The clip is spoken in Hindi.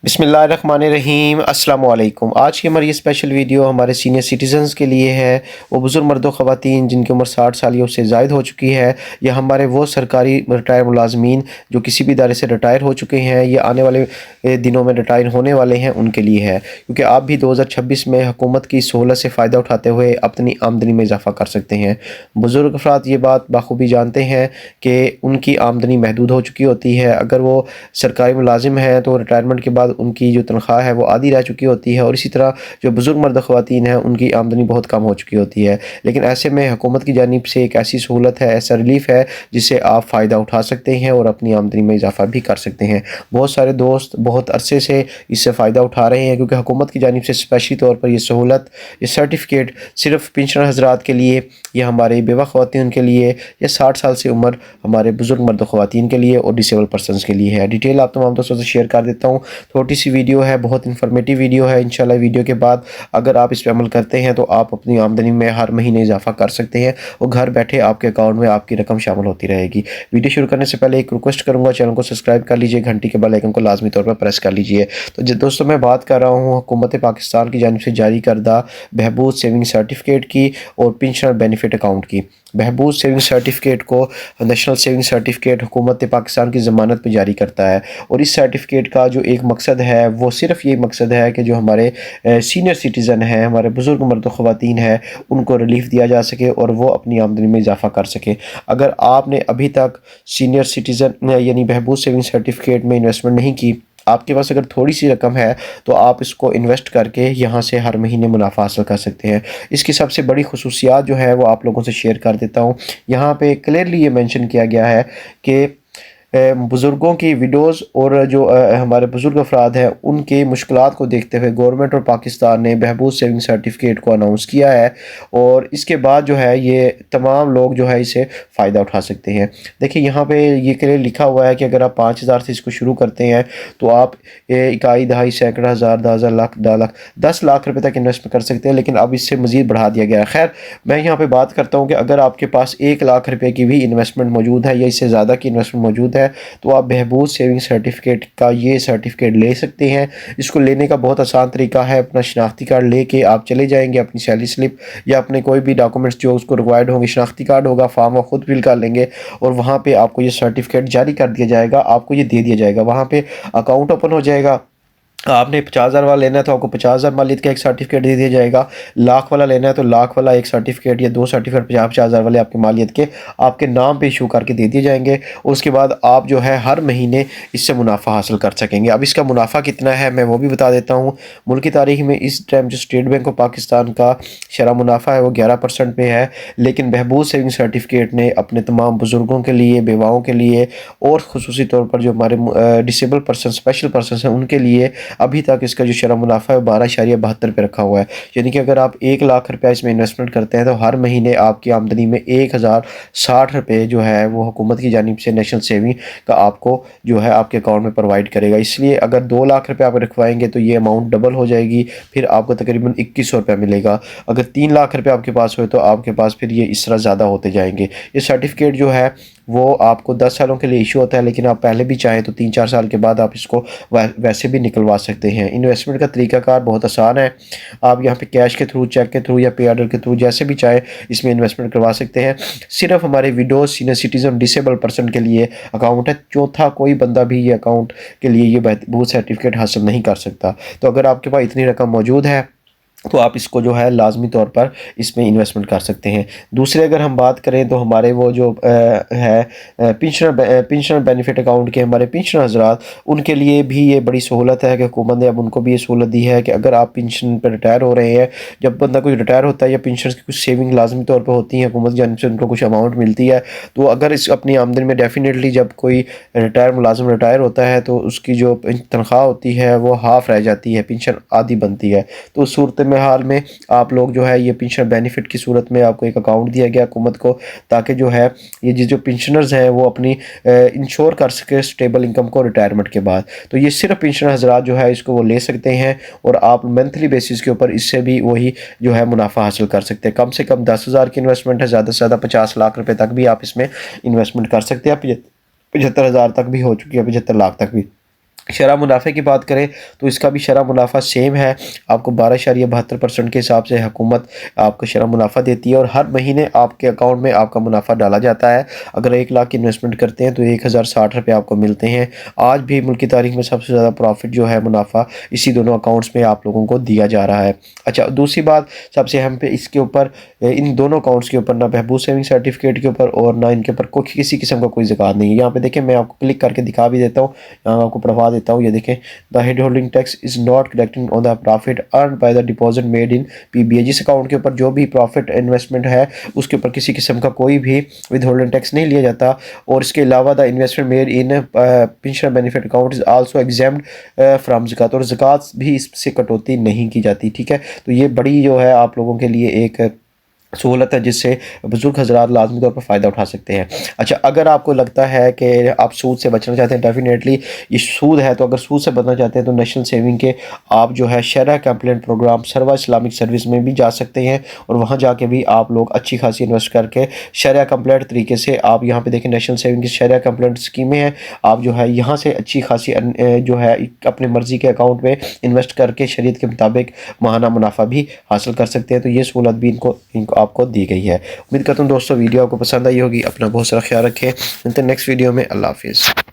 बिस्मिल्लाहिर्रहमानिर्रहीम अस्सलाम वालेकुम। आज की हमारी ये स्पेशल वीडियो हमारे सीनियर सिटीज़न्स के लिए है। वो बुज़ुर्ग मर्द ख़वातीन जिनकी उम्र 60 साल या उससे ज़ायद हो चुकी है, या हमारे वो सरकारी रिटायर मुलाजमीन जो किसी भी इदारे से रिटायर हो चुके हैं या आने वाले दिनों में रिटायर होने वाले हैं, उनके लिए है। क्योंकि आप भी 2026 में हुकूमत की सहूलत से फ़ायदा उठाते हुए अपनी आमदनी में इजाफ़ा कर सकते हैं। बुज़ुर्ग अफराद ये बात बाखूबी जानते हैं कि उनकी आमदनी महदूद हो चुकी होती है। अगर वो सरकारी मुलाजिम हैं तो रिटायरमेंट के बाद उनकी जो तनख्वाह है वो आधी रह चुकी होती है, और इसी तरह जो बुज़ुर्ग मर्द ख़वातीन हैं उनकी आमदनी बहुत कम हो चुकी होती है। लेकिन ऐसे में हुकूमत की जानिब से एक ऐसी सहूलत है, ऐसा रिलीफ़ है जिससे आप फ़ायदा उठा सकते हैं और अपनी आमदनी में इजाफ़ा भी कर सकते हैं। बहुत सारे दोस्त बहुत अरसे से इससे फ़ायदा उठा रहे हैं, क्योंकि हुकूमत की जानिब से स्पेशली तौर पर ये सहूलत, ये सर्टिफिकेट सिर्फ़ पेंशनर हज़रात के लिए, या हमारे बेवा ख़वातीन के लिए, या 60 साल से उम्र हमारे बुज़ुर्ग मर्द ख़वातीन के लिए और डिसेबल पर्सनस के लिए है। डिटेल आप तमाम दोस्तों से शेयर कर देता हूँ। छोटी सी वीडियो है, बहुत इन्फॉर्मेटिव वीडियो है। इंशाल्लाह वीडियो के बाद अगर आप इस पर अमल करते हैं तो आप अपनी आमदनी में हर महीने इजाफा कर सकते हैं और घर बैठे आपके अकाउंट में आपकी रकम शामिल होती रहेगी। वीडियो शुरू करने से पहले एक रिक्वेस्ट करूँगा, चैनल को सब्सक्राइब कर लीजिए, घंटी के बेल आइकन को लाजमी तौर पर प्रेस कर लीजिए। तो दोस्तों मैं बात कर रहा हूँ हुकूमत पाकिस्तान की जानिब से जारी करदा बहबूद सेविंग सर्टिफिकेट की और पेंशनर बेनिफिट अकाउंट की। बहबूद सेविंग सर्टिफिकेट को नेशनल सेविंग सर्टिफिकेट हुकूमत पाकिस्तान की ज़मानत पर जारी करता है, और इस सर्टिफिकेट का जो एक मकसद है वो सिर्फ़ ये मकसद है कि जो हमारे सीनियर सिटीज़न हैं, हमारे बुज़ुर्ग मर्द ख़वातीन हैं, उनको रिलीफ़ दिया जा सके और वो अपनी आमदनी में इजाफ़ा कर सकें। अगर आपने अभी तक सीनियर सिटीज़न यानी बहबूद सेविंग सर्टिफिकेट में इन्वेस्टमेंट नहीं की, आपके पास अगर थोड़ी सी रकम है तो आप इसको इन्वेस्ट करके यहाँ से हर महीने मुनाफा हासिल कर सकते हैं। इसकी सबसे बड़ी खुसूसियात जो है वो आप लोगों से शेयर कर देता हूँ। यहाँ पे क्लियरली ये मेंशन किया गया है कि बुज़ुर्गों की विडोज़ और जो हमारे बुज़ुर्ग अफराद हैं उनके मुश्किलात को देखते हुए गवर्नमेंट और पाकिस्तान ने बहबूद सेविंग सर्टिफिकेट को अनाउंस किया है, और इसके बाद जो है ये तमाम लोग जो है इसे फ़ायदा उठा सकते हैं। देखिए यहाँ पे ये क्लियर लिखा हुआ है कि अगर आप 5,000 से इसको शुरू करते हैं तो आप इकाई, दहाई, सैकड़ा, हज़ार, 10,000, लाख, 10 लाख रुपये तक इन्वेस्ट कर सकते हैं। लेकिन अब इससे मज़ीद बढ़ा दिया गया है। खैर, मैं यहाँ पर बात करता हूँ कि अगर आपके पास 1 लाख रुपये की भी इन्वेस्टमेंट मौजूद है या इससे ज़्यादा की इन्वेस्टमेंट मौजूद है तो आप बहबूद सेविंग सर्टिफिकेट का ये सर्टिफिकेट ले सकते हैं। इसको लेने का बहुत आसान तरीका है, अपना शनाख्ती कार्ड लेके आप चले जाएंगे, अपनी सैलरी स्लिप या अपने कोई भी डॉक्यूमेंट्स जो उसको रिक्वायर्ड होंगे, शनाख्ती कार्ड होगा, फॉर्म वो खुद फिल कर लेंगे और वहाँ पे आपको ये सर्टिफिकेट जारी कर दिया जाएगा, आपको ये दे दिया जाएगा। वहाँ पे अकाउंट ओपन हो जाएगा। आपने 50,000 वाला लेना है तो आपको 50,000 मालियत का एक सर्टिफिकेट दे दिया जाएगा। लाख वाला लेना है तो लाख वाला एक सर्टिफिकेट या 2 सर्टिफिकेट 50,000 वाले आपके मालियत के आपके नाम पे इशू करके दे दिए जाएंगे। उसके बाद आप जो है हर महीने इससे मुनाफा हासिल कर सकेंगे। अब इसका मुनाफा कितना है मैं वो भी बता देता हूँ। मुल्क की तारीख में इस टाइम जो स्टेट बैंक ऑफ पाकिस्तान का शरह मुनाफा है वो 11% पे है, लेकिन बहबूद सेविंग सर्टिफिकेट ने अपने तमाम बुज़ुर्गों के लिए, बेवाओं के लिए और खुसूसी तौर पर जो हमारे डिसेबल पर्सन, स्पेशल पर्सन हैं उनके लिए अभी तक इसका जो शरह मुनाफा है 12.72 पे रखा हुआ है। यानी कि अगर आप 1 लाख रुपया इसमें इन्वेस्टमेंट करते हैं तो हर महीने आपकी आमदनी में 1,060 रुपये जो है वो हुकूमत की जानिब से नेशनल सेविंग का आपको जो है आपके अकाउंट में प्रोवाइड करेगा। इसलिए अगर 2 लाख रुपये आप रखवाएंगे तो ये अमाउंट डबल हो जाएगी, फिर आपको तकरीबन 2100 रुपया मिलेगा। अगर 3 लाख रुपये आपके पास हो तो आपके पास फिर ये इस तरह ज़्यादा होते जाएंगे। ये सर्टिफिकेट जो है वो आपको 10 सालों के लिए इशू होता है, लेकिन आप पहले भी चाहें तो 3-4 साल के बाद आप इसको वैसे भी निकलवा सकते हैं। इन्वेस्टमेंट का तरीकाकार बहुत आसान है। आप यहाँ पे कैश के थ्रू, चेक के थ्रू या पे ऑर्डर के थ्रू जैसे भी चाहे इसमें इन्वेस्टमेंट करवा सकते हैं। सिर्फ हमारे widows, senior citizen, disable person के लिए अकाउंट है। चौथा कोई बंदा भी ये अकाउंट के लिए ये बहबूद सर्टिफिकेट हासिल नहीं कर सकता। तो अगर आपके पास इतनी रकम मौजूद है तो आप इसको जो है लाजमी तौर पर इसमें इन्वेस्टमेंट कर सकते हैं। दूसरे अगर हम बात करें तो हमारे वो जो पेंशनर बेनिफिट अकाउंट के हमारे पेंशनर हज़रात, उनके लिए भी ये बड़ी सहूलत है कि हुकूमत ने अब उनको भी ये सहूलत दी है कि अगर आप पेंशन पर रिटायर हो रहे हैं, जब बंदा कोई रिटायर होता है या पेंशन की कुछ सेविंग लाजमी तौर पर होती है, हुकूमत की जानिब से उनको कुछ अमाउंट मिलती है, तो अगर इस अपनी आमदनी में डेफिनेटली जब कोई रिटायर मुलाजिम रिटायर होता है तो उसकी जो तनख्वाह होती है वो हाफ़ रह जाती है, पेंशन आधी बनती है। तो उस सूरत में हाल में आप लोग जो है ये पेंशन बेनिफिट की सूरत में आपको एक अकाउंट दिया गया हुकूमत को, ताकि जो है ये जो पेंशनर्स हैं वो अपनी इंश्योर कर सके स्टेबल इनकम को रिटायरमेंट के बाद। तो ये सिर्फ पेंशनर हज़रात जो है इसको वो ले सकते हैं और आप मंथली बेसिस के ऊपर इससे भी वही जो है मुनाफा हासिल कर सकते हैं। कम से कम 10,000 की इन्वेस्टमेंट है, ज़्यादा से ज़्यादा 50 लाख रुपये तक भी आप इसमें इन्वेस्टमेंट कर सकते हैं। 75,000 तक भी हो चुकी है, 75 लाख तक भी। शरह मुनाफे की बात करें तो इसका भी शरह मुनाफा सेम है, आपको 12.72% के हिसाब से हुकूमत आपको शरह मुनाफा देती है और हर महीने आपके अकाउंट में आपका मुनाफा डाला जाता है। अगर 1 लाख की इन्वेस्टमेंट करते हैं तो 1060 रुपये आपको मिलते हैं। आज भी मुल्क की तारीख में सबसे ज़्यादा प्रॉफिट जो है मुनाफा इसी दोनों अकाउंट्स में आप लोगों को दिया जा रहा है। अच्छा, दूसरी बात सबसे अहम पे इसके ऊपर इन दोनों अकाउंट्स के ऊपर ना बहबूद सेविंग सर्टिफिकेट के ऊपर और ना इनके ऊपर कोई किसी किस्म का कोई ज़कात नहीं है। यहाँ पे देखें, मैं आपको क्लिक करके दिखा भी देता हूँ, यहाँ आपको पढ़वा देता हूँ। ये देखें, the head holding tax is not collecting on the profit earn by the deposit made in PBA. जिस अकाउंट के ऊपर जो भी प्रॉफिट इन्वेस्टमेंट है उसके ऊपर किसी किस्म का कोई भी विद होल्डिंग टैक्स नहीं लिया जाता। और इसके अलावा the investment made in pension benefit account is also exempt from ज़कात, और ज़कात भी इससे कटौती नहीं की जाती। ठीक है, तो ये बड़ी जो है आप लोगों के लिए एक सहूलत है जिससे बुज़ुर्ग हज़रात लाजमी तौर पर फ़ायदा उठा सकते हैं। अच्छा, अगर आपको लगता है कि आप सूद से बचना चाहते हैं, डेफिनेटली ये सूद है, तो अगर सूद से बचना चाहते हैं तो नेशनल सेविंग के आप जो है शरह कंप्लेंट प्रोग्राम सर्वा इस्लामिक सर्विस में भी जा सकते हैं और वहाँ जाके भी आप लोग अच्छी खासी इन्वेस्ट करके शरह कंप्लेंट तरीके से आप यहाँ पे देखें, नेशनल सेविंग की शरह कंप्लेंट स्कीमें हैं। आप जो है यहाँ से अच्छी खासी जो है अपनी मर्ज़ी के अकाउंट में इन्वेस्ट करके शरीयत के मुताबिक माहाना मुनाफा भी हासिल कर सकते हैं। तो ये सहूलत भी इनको आपको दी गई है। उम्मीद करता हूँ दोस्तों वीडियो आपको पसंद आई होगी। अपना बहुत सारा ख्याल रखें। मिलते हैं नेक्स्ट वीडियो में। अल्लाह हाफिज़।